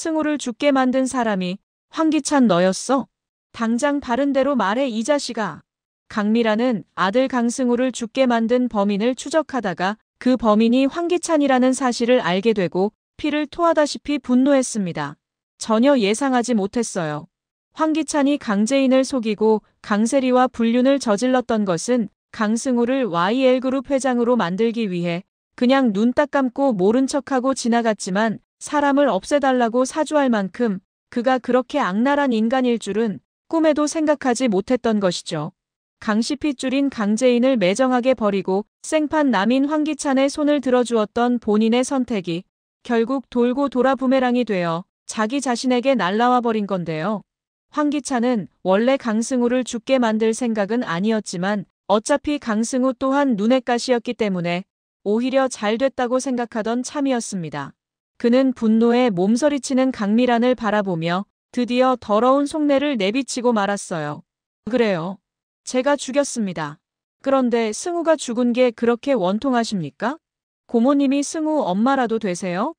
승우를 죽게 만든 사람이 황기찬 너였어? 당장 바른 대로 말해 이 자식아. 강미라는 아들 강승우를 죽게 만든 범인을 추적하다가 그 범인이 황기찬이라는 사실을 알게 되고 피를 토하다시피 분노했습니다. 전혀 예상하지 못했어요. 황기찬이 강재인을 속이고 강세리와 불륜을 저질렀던 것은 강승우를 YL그룹 회장으로 만들기 위해 그냥 눈 딱 감고 모른 척하고 지나갔지만 사람을 없애달라고 사주할 만큼 그가 그렇게 악랄한 인간일 줄은 꿈에도 생각하지 못했던 것이죠. 강씨핏줄인 강재인을 매정하게 버리고 생판 남인 황기찬의 손을 들어주었던 본인의 선택이 결국 돌고 돌아 부메랑이 되어 자기 자신에게 날라와 버린 건데요. 황기찬은 원래 강승우를 죽게 만들 생각은 아니었지만 어차피 강승우 또한 눈엣 가시였기 때문에 오히려 잘 됐다고 생각하던 참이었습니다. 그는 분노에 몸서리치는 강미란을 바라보며 드디어 더러운 속내를 내비치고 말았어요. 그래요. 제가 죽였습니다. 그런데 승우가 죽은 게 그렇게 원통하십니까? 고모님이 승우 엄마라도 되세요?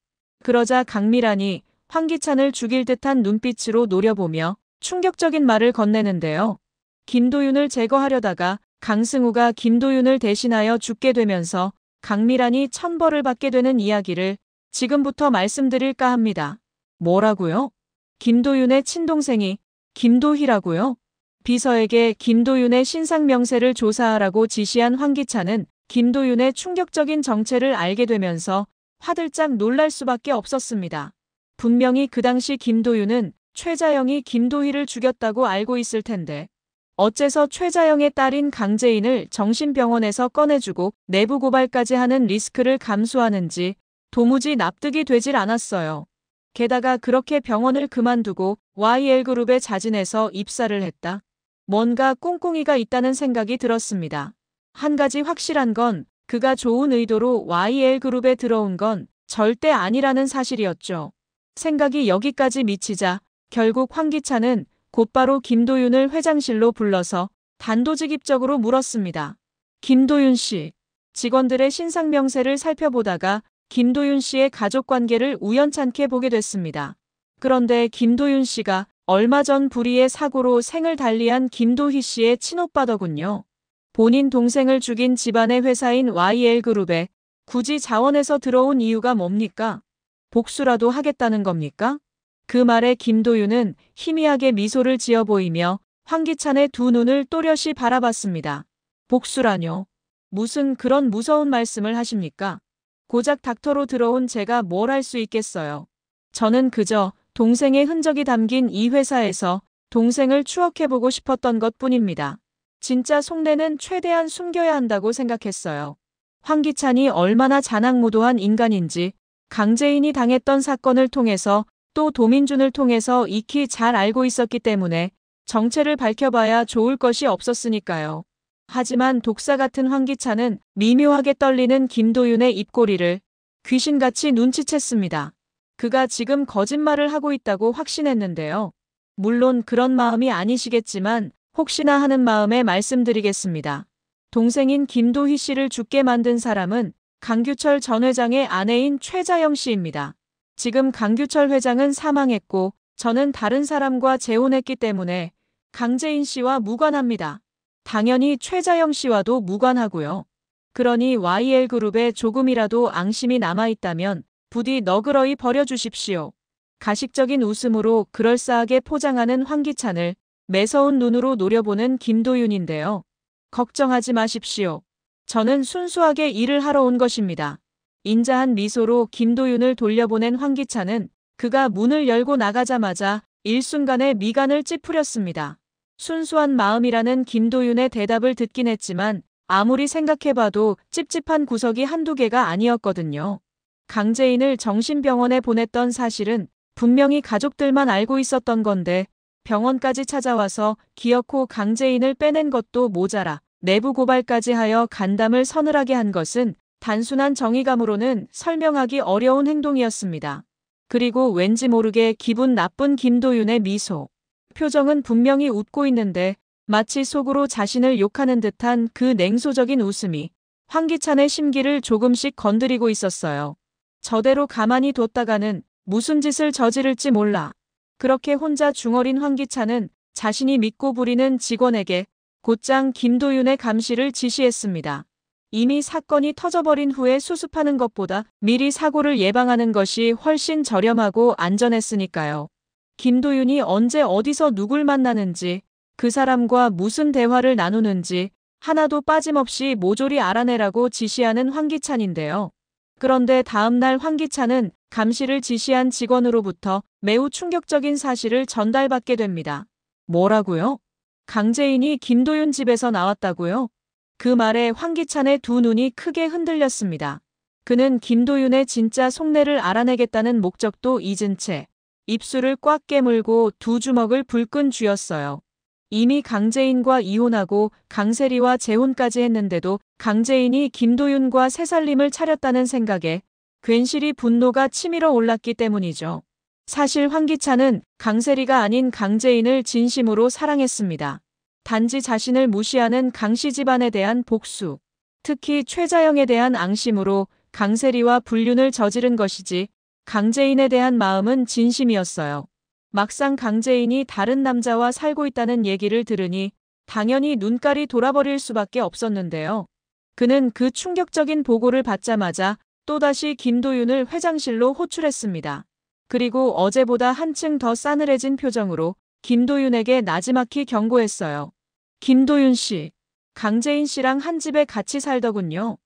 그러자 강미란이 황기찬을 죽일 듯한 눈빛으로 노려보며 충격적인 말을 건네는데요. 김도윤을 제거하려다가 강승우가 김도윤을 대신하여 죽게 되면서 강미란이 천벌을 받게 되는 이야기를 지금부터 말씀드릴까 합니다. 뭐라고요? 김도윤의 친동생이 김도희라고요? 비서에게 김도윤의 신상명세를 조사하라고 지시한 황기찬은 김도윤의 충격적인 정체를 알게 되면서 화들짝 놀랄 수밖에 없었습니다. 분명히 그 당시 김도윤은 최자영이 김도희를 죽였다고 알고 있을 텐데 어째서 최자영의 딸인 강재인을 정신병원에서 꺼내주고 내부 고발까지 하는 리스크를 감수하는지 도무지 납득이 되질 않았어요. 게다가 그렇게 병원을 그만두고 YL그룹에 자진해서 입사를 했다. 뭔가 꿍꿍이가 있다는 생각이 들었습니다. 한 가지 확실한 건 그가 좋은 의도로 YL그룹에 들어온 건 절대 아니라는 사실이었죠. 생각이 여기까지 미치자 결국 황기찬은 곧바로 김도윤을 회장실로 불러서 단도직입적으로 물었습니다. 김도윤 씨. 직원들의 신상명세를 살펴보다가 김도윤 씨의 가족관계를 우연찮게 보게 됐습니다. 그런데 김도윤 씨가 얼마 전 불의의 사고로 생을 달리한 김도희 씨의 친오빠더군요. 본인 동생을 죽인 집안의 회사인 YL그룹에 굳이 자원해서 들어온 이유가 뭡니까? 복수라도 하겠다는 겁니까? 그 말에 김도윤은 희미하게 미소를 지어 보이며 황기찬의 두 눈을 또렷이 바라봤습니다. 복수라뇨? 무슨 그런 무서운 말씀을 하십니까? 고작 닥터로 들어온 제가 뭘 할 수 있겠어요. 저는 그저 동생의 흔적이 담긴 이 회사에서 동생을 추억해보고 싶었던 것뿐입니다. 진짜 속내는 최대한 숨겨야 한다고 생각했어요. 황기찬이 얼마나 자낙무도한 인간인지 강재인이 당했던 사건을 통해서 또 도민준을 통해서 익히 잘 알고 있었기 때문에 정체를 밝혀봐야 좋을 것이 없었으니까요. 하지만 독사 같은 황기찬은 미묘하게 떨리는 김도윤의 입꼬리를 귀신같이 눈치챘습니다. 그가 지금 거짓말을 하고 있다고 확신했는데요. 물론 그런 마음이 아니시겠지만 혹시나 하는 마음에 말씀드리겠습니다. 동생인 김도희 씨를 죽게 만든 사람은 강규철 전 회장의 아내인 최자영 씨입니다. 지금 강규철 회장은 사망했고 저는 다른 사람과 재혼했기 때문에 강재인 씨와 무관합니다. 당연히 최자영 씨와도 무관하고요. 그러니 YL그룹에 조금이라도 앙심이 남아있다면 부디 너그러이 버려주십시오. 가식적인 웃음으로 그럴싸하게 포장하는 황기찬을 매서운 눈으로 노려보는 김도윤인데요. 걱정하지 마십시오. 저는 순수하게 일을 하러 온 것입니다. 인자한 미소로 김도윤을 돌려보낸 황기찬은 그가 문을 열고 나가자마자 일순간에 미간을 찌푸렸습니다. 순수한 마음이라는 김도윤의 대답을 듣긴 했지만 아무리 생각해봐도 찝찝한 구석이 한두 개가 아니었거든요. 강재인을 정신병원에 보냈던 사실은 분명히 가족들만 알고 있었던 건데 병원까지 찾아와서 기어코 강재인을 빼낸 것도 모자라 내부 고발까지 하여 간담을 서늘하게 한 것은 단순한 정의감으로는 설명하기 어려운 행동이었습니다. 그리고 왠지 모르게 기분 나쁜 김도윤의 미소. 표정은 분명히 웃고 있는데 마치 속으로 자신을 욕하는 듯한 그 냉소적인 웃음이 황기찬의 심기를 조금씩 건드리고 있었어요. 저대로 가만히 뒀다가는 무슨 짓을 저지를지 몰라. 그렇게 혼자 중얼인 황기찬은 자신이 믿고 부리는 직원에게 곧장 김도윤의 감시를 지시했습니다. 이미 사건이 터져버린 후에 수습하는 것보다 미리 사고를 예방하는 것이 훨씬 저렴하고 안전했으니까요. 김도윤이 언제 어디서 누굴 만나는지, 그 사람과 무슨 대화를 나누는지 하나도 빠짐없이 모조리 알아내라고 지시하는 황기찬인데요. 그런데 다음날 황기찬은 감시를 지시한 직원으로부터 매우 충격적인 사실을 전달받게 됩니다. 뭐라고요? 강재인이 김도윤 집에서 나왔다고요? 그 말에 황기찬의 두 눈이 크게 흔들렸습니다. 그는 김도윤의 진짜 속내를 알아내겠다는 목적도 잊은 채 입술을 꽉 깨물고 두 주먹을 불끈 쥐었어요. 이미 강재인과 이혼하고 강세리와 재혼까지 했는데도 강재인이 김도윤과 새살림을 차렸다는 생각에 괜시리 분노가 치밀어 올랐기 때문이죠. 사실 황기찬은 강세리가 아닌 강재인을 진심으로 사랑했습니다. 단지 자신을 무시하는 강씨 집안에 대한 복수, 특히 최자영에 대한 앙심으로 강세리와 불륜을 저지른 것이지 강재인에 대한 마음은 진심이었어요. 막상 강재인이 다른 남자와 살고 있다는 얘기를 들으니 당연히 눈깔이 돌아버릴 수밖에 없었는데요. 그는 그 충격적인 보고를 받자마자 또다시 김도윤을 회장실로 호출했습니다. 그리고 어제보다 한층 더 싸늘해진 표정으로 김도윤에게 나지막히 경고했어요. 김도윤 씨, 강재인 씨랑 한 집에 같이 살더군요.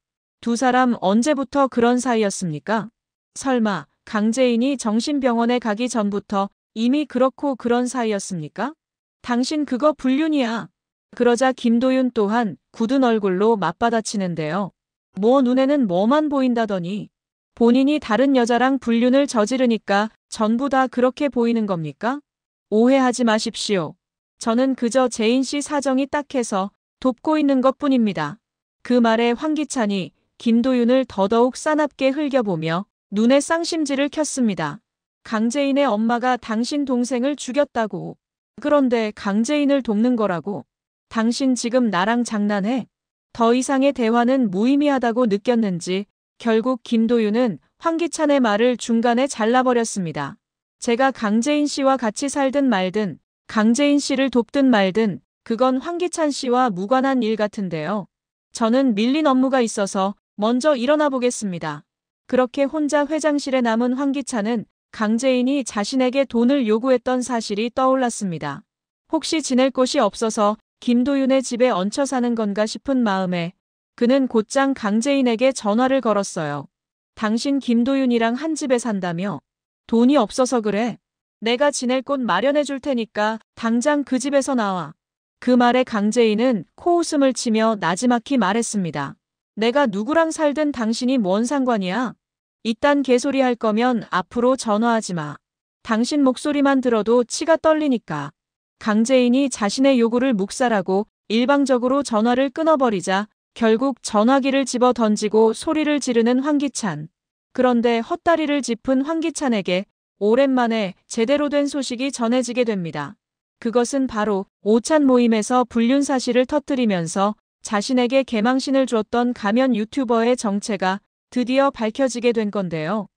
두 사람 언제부터 그런 사이였습니까? 설마 강재인이 정신병원에 가기 전부터 이미 그렇고 그런 사이였습니까? 당신 그거 불륜이야. 그러자 김도윤 또한 굳은 얼굴로 맞받아치는데요. 뭐 눈에는 뭐만 보인다더니 본인이 다른 여자랑 불륜을 저지르니까 전부 다 그렇게 보이는 겁니까? 오해하지 마십시오. 저는 그저 재인 씨 사정이 딱해서 돕고 있는 것뿐입니다. 그 말에 황기찬이 김도윤을 더더욱 싸납게 흘겨보며 눈에 쌍심지를 켰습니다. 강재인의 엄마가 당신 동생을 죽였다고. 그런데 강재인을 돕는 거라고. 당신 지금 나랑 장난해? 더 이상의 대화는 무의미하다고 느꼈는지 결국 김도윤은 황기찬의 말을 중간에 잘라버렸습니다. 제가 강재인 씨와 같이 살든 말든 강재인 씨를 돕든 말든 그건 황기찬 씨와 무관한 일 같은데요. 저는 밀린 업무가 있어서 먼저 일어나 보겠습니다. 그렇게 혼자 회장실에 남은 황기찬은 강재인이 자신에게 돈을 요구했던 사실이 떠올랐습니다. 혹시 지낼 곳이 없어서 김도윤의 집에 얹혀 사는 건가 싶은 마음에 그는 곧장 강재인에게 전화를 걸었어요. 당신 김도윤이랑 한 집에 산다며? 돈이 없어서 그래. 내가 지낼 곳 마련해 줄 테니까 당장 그 집에서 나와. 그 말에 강재인은 코웃음을 치며 나지막히 말했습니다. 내가 누구랑 살든 당신이 뭔 상관이야? 이딴 개소리 할 거면 앞으로 전화하지 마. 당신 목소리만 들어도 치가 떨리니까. 강재인이 자신의 요구를 묵살하고 일방적으로 전화를 끊어버리자 결국 전화기를 집어 던지고 소리를 지르는 황기찬. 그런데 헛다리를 짚은 황기찬에게 오랜만에 제대로 된 소식이 전해지게 됩니다. 그것은 바로 오찬 모임에서 불륜 사실을 터뜨리면서 자신에게 개망신을 주었던 가면 유튜버의 정체가 드디어 밝혀지게 된 건데요.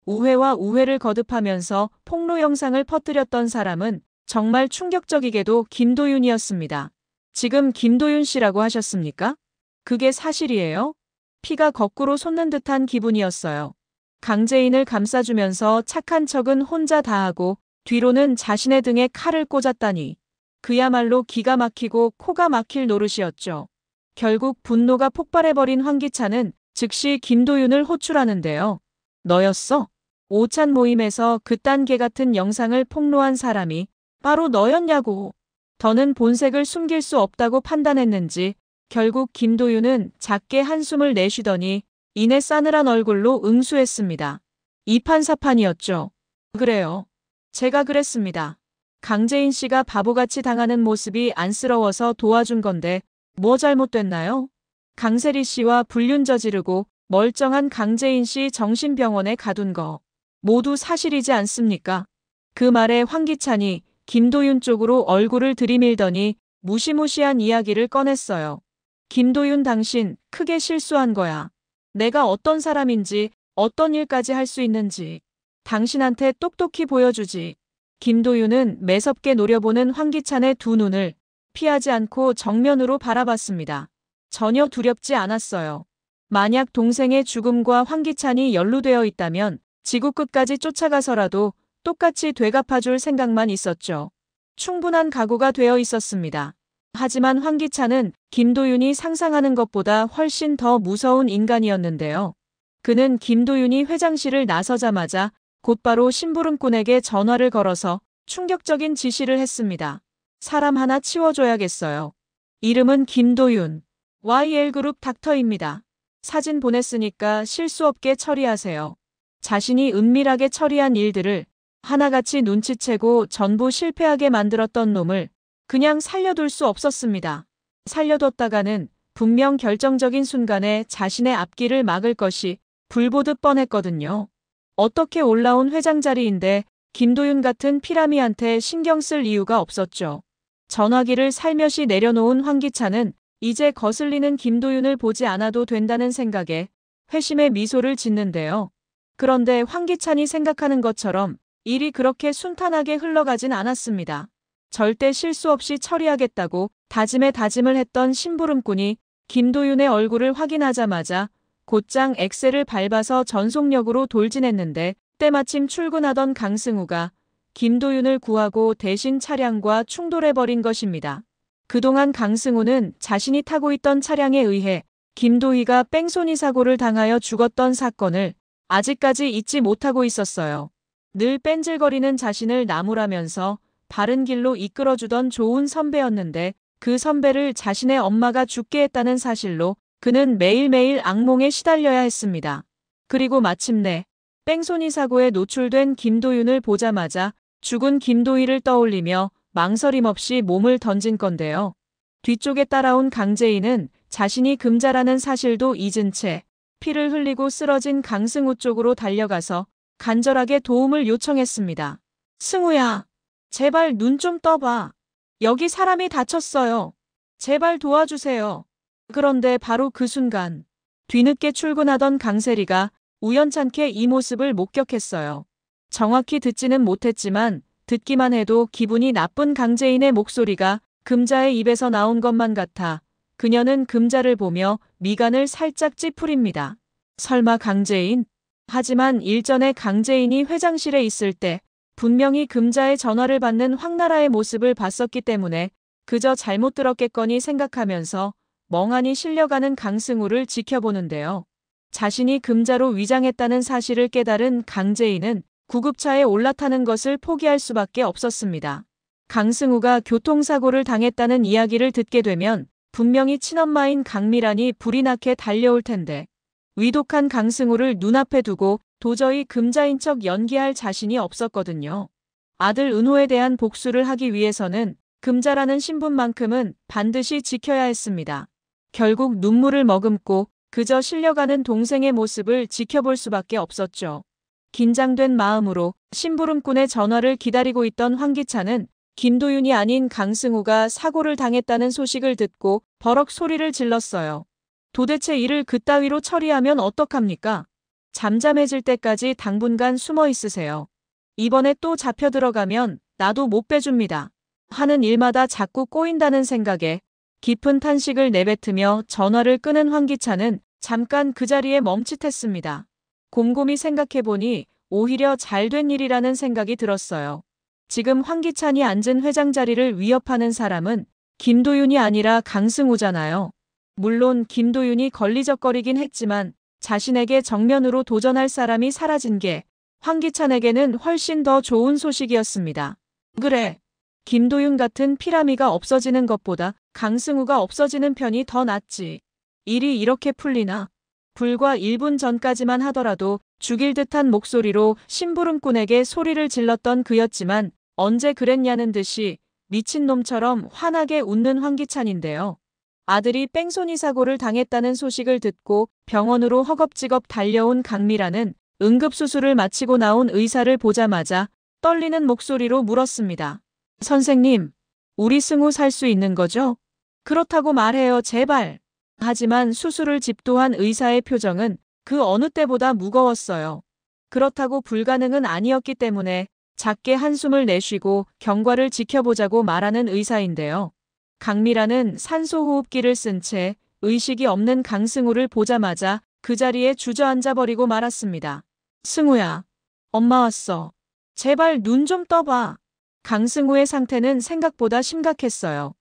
우회와 우회를 거듭하면서 폭로 영상을 퍼뜨렸던 사람은 정말 충격적이게도 김도윤이었습니다. 지금 김도윤 씨라고 하셨습니까? 그게 사실이에요? 피가 거꾸로 솟는 듯한 기분이었어요. 강재인을 감싸주면서 착한 척은 혼자 다 하고 뒤로는 자신의 등에 칼을 꽂았다니. 그야말로 기가 막히고 코가 막힐 노릇이었죠. 결국 분노가 폭발해버린 황기찬은 즉시 김도윤을 호출하는데요. 너였어? 오찬 모임에서 그딴 개 같은 영상을 폭로한 사람이 바로 너였냐고. 더는 본색을 숨길 수 없다고 판단했는지 결국 김도윤은 작게 한숨을 내쉬더니 이내 싸늘한 얼굴로 응수했습니다. 이판사판이었죠. 그래요. 제가 그랬습니다. 강재인 씨가 바보같이 당하는 모습이 안쓰러워서 도와준 건데 뭐 잘못됐나요? 강세리 씨와 불륜 저지르고 멀쩡한 강재인 씨 정신병원에 가둔 거 모두 사실이지 않습니까? 그 말에 황기찬이 김도윤 쪽으로 얼굴을 들이밀더니 무시무시한 이야기를 꺼냈어요. 김도윤 당신 크게 실수한 거야. 내가 어떤 사람인지 어떤 일까지 할 수 있는지 당신한테 똑똑히 보여주지. 김도윤은 매섭게 노려보는 황기찬의 두 눈을 피하지 않고 정면으로 바라봤습니다. 전혀 두렵지 않았어요. 만약 동생의 죽음과 황기찬이 연루되어 있다면 지구 끝까지 쫓아가서라도 똑같이 되갚아줄 생각만 있었죠. 충분한 각오가 되어 있었습니다. 하지만 황기찬은 김도윤이 상상하는 것보다 훨씬 더 무서운 인간이었는데요. 그는 김도윤이 회장실을 나서자마자 곧바로 심부름꾼에게 전화를 걸어서 충격적인 지시를 했습니다. 사람 하나 치워줘야겠어요. 이름은 김도윤. YL그룹 닥터입니다. 사진 보냈으니까 실수 없게 처리하세요. 자신이 은밀하게 처리한 일들을 하나같이 눈치채고 전부 실패하게 만들었던 놈을 그냥 살려둘 수 없었습니다. 살려뒀다가는 분명 결정적인 순간에 자신의 앞길을 막을 것이 불보듯 뻔했거든요. 어떻게 올라온 회장 자리인데 김도윤 같은 피라미한테 신경 쓸 이유가 없었죠. 전화기를 살며시 내려놓은 황기찬은 이제 거슬리는 김도윤을 보지 않아도 된다는 생각에 회심의 미소를 짓는데요. 그런데 황기찬이 생각하는 것처럼 일이 그렇게 순탄하게 흘러가진 않았습니다. 절대 실수 없이 처리하겠다고 다짐에 다짐을 했던 심부름꾼이 김도윤의 얼굴을 확인하자마자 곧장 엑셀을 밟아서 전속력으로 돌진했는데 때마침 출근하던 강승우가 김도윤을 구하고 대신 차량과 충돌해버린 것입니다. 그동안 강승우는 자신이 타고 있던 차량에 의해 김도희가 뺑소니 사고를 당하여 죽었던 사건을 아직까지 잊지 못하고 있었어요. 늘 뺀질거리는 자신을 나무라면서 바른 길로 이끌어주던 좋은 선배였는데 그 선배를 자신의 엄마가 죽게 했다는 사실로 그는 매일매일 악몽에 시달려야 했습니다. 그리고 마침내 뺑소니 사고에 노출된 김도윤을 보자마자 죽은 김도희를 떠올리며 망설임 없이 몸을 던진 건데요. 뒤쪽에 따라온 강재인은 자신이 금자라는 사실도 잊은 채 피를 흘리고 쓰러진 강승우 쪽으로 달려가서 간절하게 도움을 요청했습니다. 승우야, 제발 눈 좀 떠봐. 여기 사람이 다쳤어요. 제발 도와주세요. 그런데 바로 그 순간 뒤늦게 출근하던 강세리가 우연찮게 이 모습을 목격했어요. 정확히 듣지는 못했지만 듣기만 해도 기분이 나쁜 강재인의 목소리가 금자의 입에서 나온 것만 같아 그녀는 금자를 보며 미간을 살짝 찌푸립니다. 설마 강재인? 하지만 일전에 강재인이 회장실에 있을 때 분명히 금자의 전화를 받는 황나라의 모습을 봤었기 때문에 그저 잘못 들었겠거니 생각하면서 멍하니 실려가는 강승우를 지켜보는데요. 자신이 금자로 위장했다는 사실을 깨달은 강재인은 구급차에 올라타는 것을 포기할 수밖에 없었습니다. 강승우가 교통사고를 당했다는 이야기를 듣게 되면 분명히 친엄마인 강미란이 불이 나게 달려올 텐데 위독한 강승우를 눈앞에 두고 도저히 금자인 척 연기할 자신이 없었거든요. 아들 은호에 대한 복수를 하기 위해서는 금자라는 신분만큼은 반드시 지켜야 했습니다. 결국 눈물을 머금고 그저 실려가는 동생의 모습을 지켜볼 수밖에 없었죠. 긴장된 마음으로 심부름꾼의 전화를 기다리고 있던 황기찬은 김도윤이 아닌 강승우가 사고를 당했다는 소식을 듣고 버럭 소리를 질렀어요. 도대체 이를 그따위로 처리하면 어떡합니까? 잠잠해질 때까지 당분간 숨어 있으세요. 이번에 또 잡혀 들어가면 나도 못 빼줍니다. 하는 일마다 자꾸 꼬인다는 생각에 깊은 탄식을 내뱉으며 전화를 끄는 황기찬은 잠깐 그 자리에 멈칫했습니다. 곰곰이 생각해보니 오히려 잘된 일이라는 생각이 들었어요. 지금 황기찬이 앉은 회장 자리를 위협하는 사람은 김도윤이 아니라 강승우잖아요. 물론 김도윤이 걸리적거리긴 했지만 자신에게 정면으로 도전할 사람이 사라진 게 황기찬에게는 훨씬 더 좋은 소식이었습니다. 그래, 김도윤 같은 피라미가 없어지는 것보다 강승우가 없어지는 편이 더 낫지. 일이 이렇게 풀리나? 불과 1분 전까지만 하더라도 죽일 듯한 목소리로 심부름꾼에게 소리를 질렀던 그였지만 언제 그랬냐는 듯이 미친놈처럼 환하게 웃는 황기찬인데요. 아들이 뺑소니 사고를 당했다는 소식을 듣고 병원으로 허겁지겁 달려온 강미라는 응급수술을 마치고 나온 의사를 보자마자 떨리는 목소리로 물었습니다. 선생님, 우리 승우 살 수 있는 거죠? 그렇다고 말해요, 제발. 하지만 수술을 집도한 의사의 표정은 그 어느 때보다 무거웠어요. 그렇다고 불가능은 아니었기 때문에 작게 한숨을 내쉬고 경과를 지켜보자고 말하는 의사인데요. 강미라는 산소호흡기를 쓴 채 의식이 없는 강승우를 보자마자 그 자리에 주저앉아 버리고 말았습니다. 승우야, 엄마 왔어. 제발 눈 좀 떠봐. 강승우의 상태는 생각보다 심각했어요.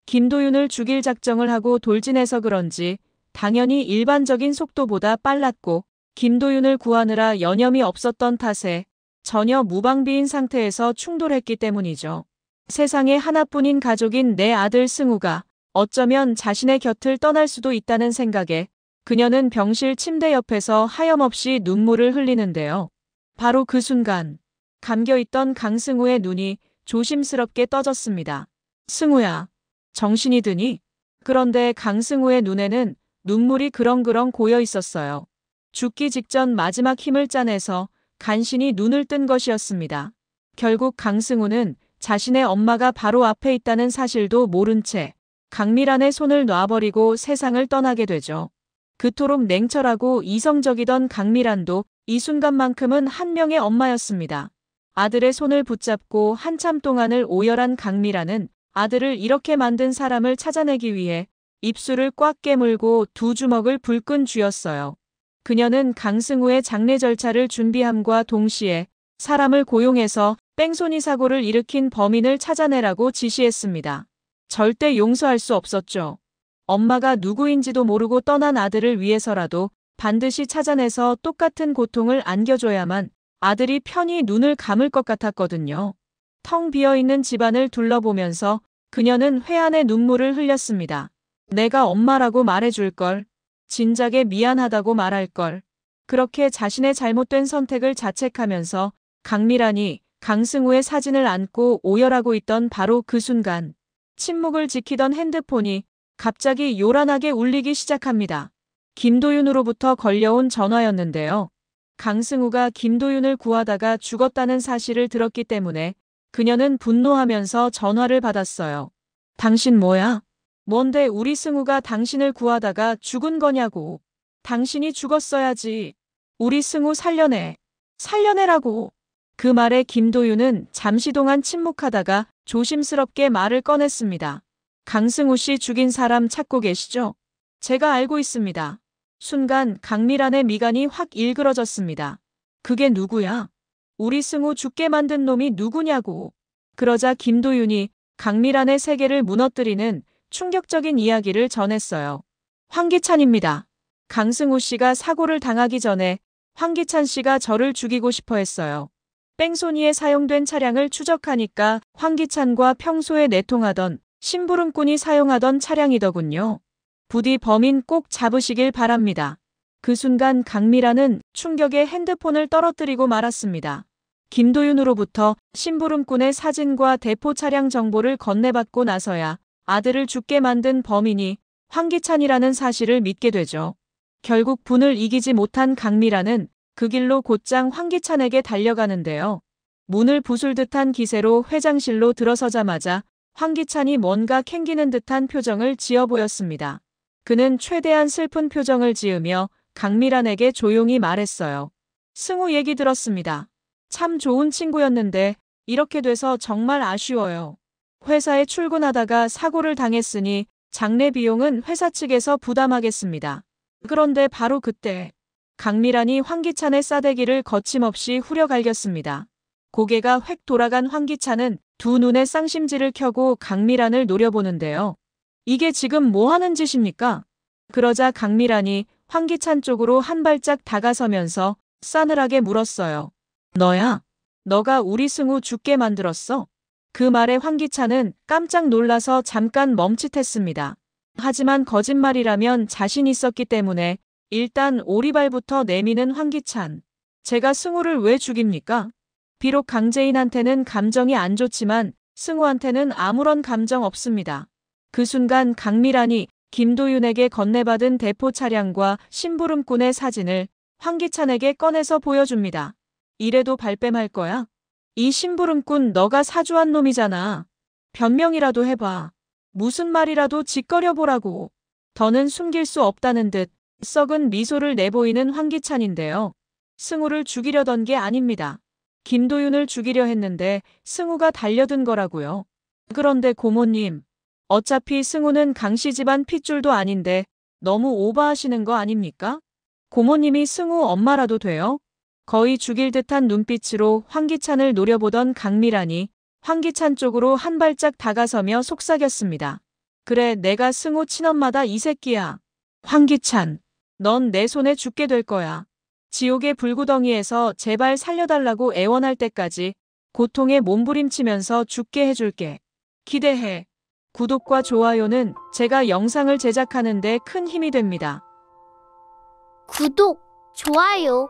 김도윤을 죽일 작정을 하고 돌진해서 그런지 당연히 일반적인 속도보다 빨랐고 김도윤을 구하느라 여념이 없었던 탓에 전혀 무방비인 상태에서 충돌했기 때문이죠. 세상에 하나뿐인 가족인 내 아들 승우가 어쩌면 자신의 곁을 떠날 수도 있다는 생각에 그녀는 병실 침대 옆에서 하염없이 눈물을 흘리는데요. 바로 그 순간 감겨있던 강승우의 눈이 조심스럽게 떠졌습니다. 승우야, 정신이 드니? 그런데 강승우의 눈에는 눈물이 그렁그렁 고여 있었어요. 죽기 직전 마지막 힘을 짜내서 간신히 눈을 뜬 것이었습니다. 결국 강승우는 자신의 엄마가 바로 앞에 있다는 사실도 모른 채 강미란의 손을 놔버리고 세상을 떠나게 되죠. 그토록 냉철하고 이성적이던 강미란도 이 순간만큼은 한 명의 엄마였습니다. 아들의 손을 붙잡고 한참 동안을 오열한 강미란은 아들을 이렇게 만든 사람을 찾아내기 위해 입술을 꽉 깨물고 두 주먹을 불끈 쥐었어요. 그녀는 강승우의 장례 절차를 준비함과 동시에 사람을 고용해서 뺑소니 사고를 일으킨 범인을 찾아내라고 지시했습니다. 절대 용서할 수 없었죠. 엄마가 누구인지도 모르고 떠난 아들을 위해서라도 반드시 찾아내서 똑같은 고통을 안겨줘야만 아들이 편히 눈을 감을 것 같았거든요. 텅 비어있는 집안을 둘러보면서 그녀는 회한의 눈물을 흘렸습니다. 내가 엄마라고 말해줄걸. 진작에 미안하다고 말할걸. 그렇게 자신의 잘못된 선택을 자책하면서 강미란이 강승우의 사진을 안고 오열하고 있던 바로 그 순간 침묵을 지키던 핸드폰이 갑자기 요란하게 울리기 시작합니다. 김도윤으로부터 걸려온 전화였는데요. 강승우가 김도윤을 구하다가 죽었다는 사실을 들었기 때문에 그녀는 분노하면서 전화를 받았어요. 당신 뭐야? 뭔데 우리 승우가 당신을 구하다가 죽은 거냐고. 당신이 죽었어야지. 우리 승우 살려내. 살려내라고. 그 말에 김도윤은 잠시 동안 침묵하다가 조심스럽게 말을 꺼냈습니다. 강승우 씨 죽인 사람 찾고 계시죠? 제가 알고 있습니다. 순간 강미란의 미간이 확 일그러졌습니다. 그게 누구야? 우리 승우 죽게 만든 놈이 누구냐고. 그러자 김도윤이 강미란의 세계를 무너뜨리는 충격적인 이야기를 전했어요. 황기찬입니다. 강승우 씨가 사고를 당하기 전에 황기찬 씨가 저를 죽이고 싶어 했어요. 뺑소니에 사용된 차량을 추적하니까 황기찬과 평소에 내통하던 심부름꾼이 사용하던 차량이더군요. 부디 범인 꼭 잡으시길 바랍니다. 그 순간 강미란은 충격에 핸드폰을 떨어뜨리고 말았습니다. 김도윤으로부터 심부름꾼의 사진과 대포 차량 정보를 건네받고 나서야 아들을 죽게 만든 범인이 황기찬이라는 사실을 믿게 되죠. 결국 분을 이기지 못한 강미란은 그 길로 곧장 황기찬에게 달려가는데요. 문을 부술 듯한 기세로 회장실로 들어서자마자 황기찬이 뭔가 캥기는 듯한 표정을 지어 보였습니다. 그는 최대한 슬픈 표정을 지으며 강미란에게 조용히 말했어요. 승우 얘기 들었습니다. 참 좋은 친구였는데 이렇게 돼서 정말 아쉬워요. 회사에 출근하다가 사고를 당했으니 장례 비용은 회사 측에서 부담하겠습니다. 그런데 바로 그때 강미란이 황기찬의 싸대기를 거침없이 후려갈겼습니다. 고개가 획 돌아간 황기찬은 두 눈에 쌍심지를 켜고 강미란을 노려보는데요. 이게 지금 뭐 하는 짓입니까? 그러자 강미란이 황기찬 쪽으로 한 발짝 다가서면서 싸늘하게 물었어요. 너야? 너가 우리 승우 죽게 만들었어? 그 말에 황기찬은 깜짝 놀라서 잠깐 멈칫했습니다. 하지만 거짓말이라면 자신 있었기 때문에 일단 오리발부터 내미는 황기찬. 제가 승우를 왜 죽입니까? 비록 강재인한테는 감정이 안 좋지만 승우한테는 아무런 감정 없습니다. 그 순간 강미란이 김도윤에게 건네받은 대포 차량과 심부름꾼의 사진을 황기찬에게 꺼내서 보여줍니다. 이래도 발뺌할 거야? 이 심부름꾼 너가 사주한 놈이잖아. 변명이라도 해봐. 무슨 말이라도 짓거려보라고. 더는 숨길 수 없다는 듯 썩은 미소를 내보이는 황기찬인데요. 승우를 죽이려던 게 아닙니다. 김도윤을 죽이려 했는데 승우가 달려든 거라고요. 그런데 고모님, 어차피 승우는 강씨 집안 핏줄도 아닌데 너무 오버하시는 거 아닙니까? 고모님이 승우 엄마라도 돼요? 거의 죽일 듯한 눈빛으로 황기찬을 노려보던 강미란이 황기찬 쪽으로 한 발짝 다가서며 속삭였습니다. 그래, 내가 승우 친엄마다 이 새끼야. 황기찬, 넌 내 손에 죽게 될 거야. 지옥의 불구덩이에서 제발 살려달라고 애원할 때까지 고통에 몸부림치면서 죽게 해줄게. 기대해. 구독과 좋아요는 제가 영상을 제작하는 데 큰 힘이 됩니다. 구독, 좋아요